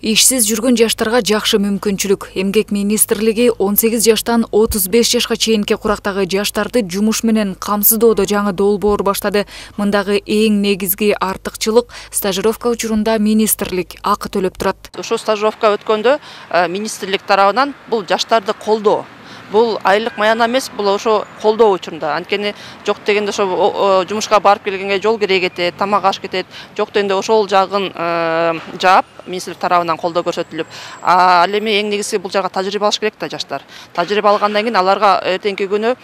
Ишсиз жүргөн жаштарга жакшы мүмкүнчүлүк. Эмгек министрлиги 18 жаштан 35 жашка чейинки курактагы жаштарды жумуш менен камсыздоодо жаңы долбоор баштады. Мындагы эң негизги артыкчылык стажировка учурунда министрлик акы төлөп турат. Ошо стажировка өткөндө министрлик тарабынан бул жаштарды колдоо. Бул айлык маяна эмес, бул ошо колдоо учурунда. Анткени жок дегенде ошо жумушка барып келгенге жол керек кетет, тамак аш кетет. Жок дегенде ошол жагын жаап, министрлик тарабынан колдоо көрсөтүлүп, ал эми эң негизги бул жага тажрыйба алыш керек да жаштар. Тажрыйба алгандан кийин аларга эртеңки күнү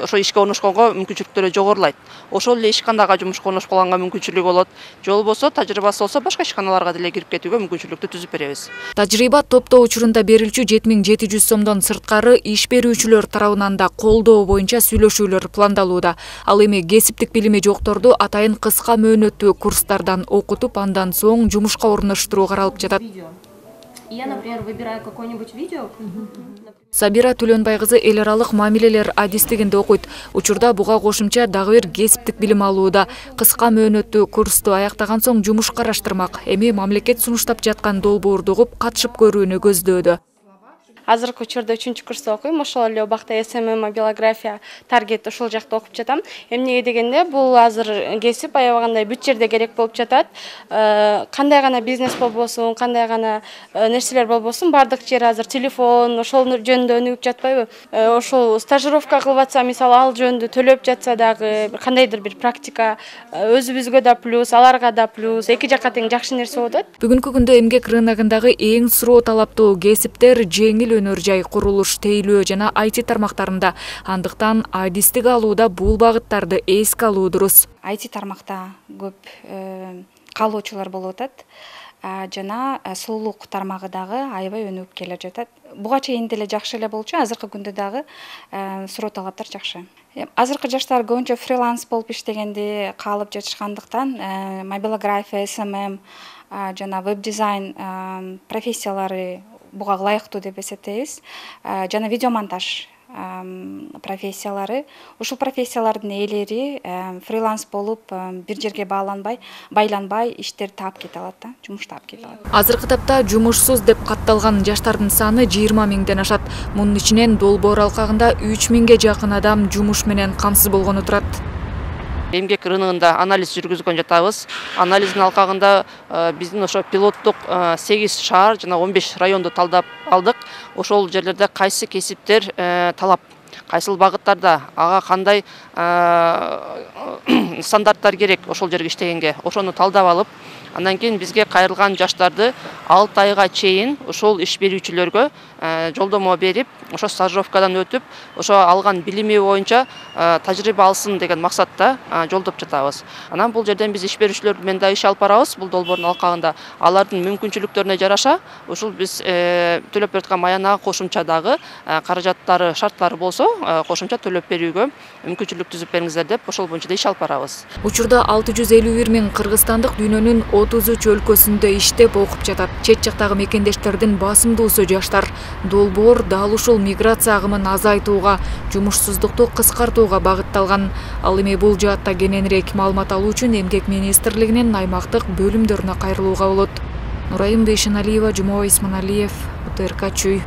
ошо ишке орношконго мүмкүнчүлүктөрү жогорулайт. Ошол эле ишканага жумушка орношуп калганга мүмкүнчүлүгү болот. Же болбосо тажрыйбасы болсо башка ишканаларга деле кирип кетүүгө мүмкүнчүлүктү түзүп беребиз. Тажрыйба топтоо учурунда берилчү 7700 сомдон сырткары иш берүүчүлөр тарабынан да колдоо боюнча сүйлөшүүлөр пландалууда. Ал эми кесиптик билими жокторду атайын кыска мөөнөттүү курстардан окутуп, андан соң жумушка орноштуруу каралып жатат. Я, например, выбираю какое-нибудь видео. Сабира Түлөнбай кызы эл аралык мамилелер адистигинде окуйт. Учурда буга кошумча дагы бир кесиптик билим алууда. Кыска мөөнөттүү курсту аяктаган соң жумуш караштырмак. Эми мамлекет сунуштап жаткан долбоорду угуп катышып көрүүнү көздөөдө. Азыркы учурда 3-курста окуйм, ошол эле убакта СММ, биолография, таргет ошол жакта окуп жатам. Эмнеге дегенде бул азыр кесип аябагандай бүт жерде керек болуп жатат. Кандай гана бизнес болбосун, кандай гана нерселер болбосун, бардык жер азыр телефон, ошол жөнүндө өнүгүп жатпайбы? Ошол стажировка кылып атса, мисалы ал жөнүндө төлөп жатса дагы кандайдыр бир практика өзүбүзгө да плюс, аларга да плюс, эки жакка тең жакшы нерсе болот. Бүгүнкү күндө эмгек рыногундагы эң суроо талаптуу кесиптер жеңил өнөр жай, курулуш, тейлөө жана IT тармактарында. Андыктан адистик алууда бул багыттарды эске алуу дурус. IT тармакта көп калуучулар болуп атат. Жана сулуулук тармагы дагы аябай өнүгүп келе жатат. Буга чейин деле жакшы эле болчу, азыркы күндө дагы суроо талаптар жакшы. Азыркы жаштар көбүнчө фриланс болуп иштегенди каалап жатышкандыктан мобилография, СММ жана веб-дизайн профессиялары буга ылайыктуу деп эсептейбиз. Жана видеомонтаж профессиялары. Ушул профессиялардын ээлери фриланс болуп, бир жерге байланбай иштер таап кете алат да, жумуш таап кете алат. Азыркы тапта жумушсуз деп катталган жаштардын саны 20 миңден ашат. Мунун ичинен долбоор алкагында 3 миңге жакын адам жумуш менен камсыз болгону турат. Эмгек рыногунда анализ жүргүзгөн жатабыз. Анализдин алкагында биздин ошо пилоттук 8 шаар жана 15 районду талдап алдык. Ошол жерлерде кайсы кесиптер талап, кайсыл багыттарда, ага кандай стандарттар керек ошол жерге иштегенге, ошону талдап алып, андан кийин бизге кайрылган жаштарды 6 айга чейин ошол иш берүүчүлөргө жолдомо берип, ошо стажировкадан өтүп, ошо алган билими боюнча тажрыйба алсын деген максатта жолдоп жатабыз. Анан бул жерден биз иш берүүчүлөр менен да иш алып барабыз. Бул долбоордун алкагында алардын мүмкүнчүлүктөрүнө жараша, ушул биз төлөп бераткан маянага кошумча дагы каражаттары, шарттары болсо, кошумча төлөп берүүгө мүмкүнчүлүк түзүп бериңиздер деп ошол боюнча да иш алып барабыз. Учурда 651 миң кыргызстандык дүйнөнүн 33 өлкөсүндө иштеп окуп жатат. Чет жактагы мекендештердин басымдуусу жаштар. Долбоор дал ушул миграция агымын азайтууга, жумушсуздукту кыскартууга багытталган. Ал эми бул жаатта кененирээк маалымат алуу үчүн Эмгек министрлигинин аймактык бөлүмдөрүнө кайрылууга болот. Нурайым Бейшеналиева, Жумабай Исманалиев, УТРК Чүй.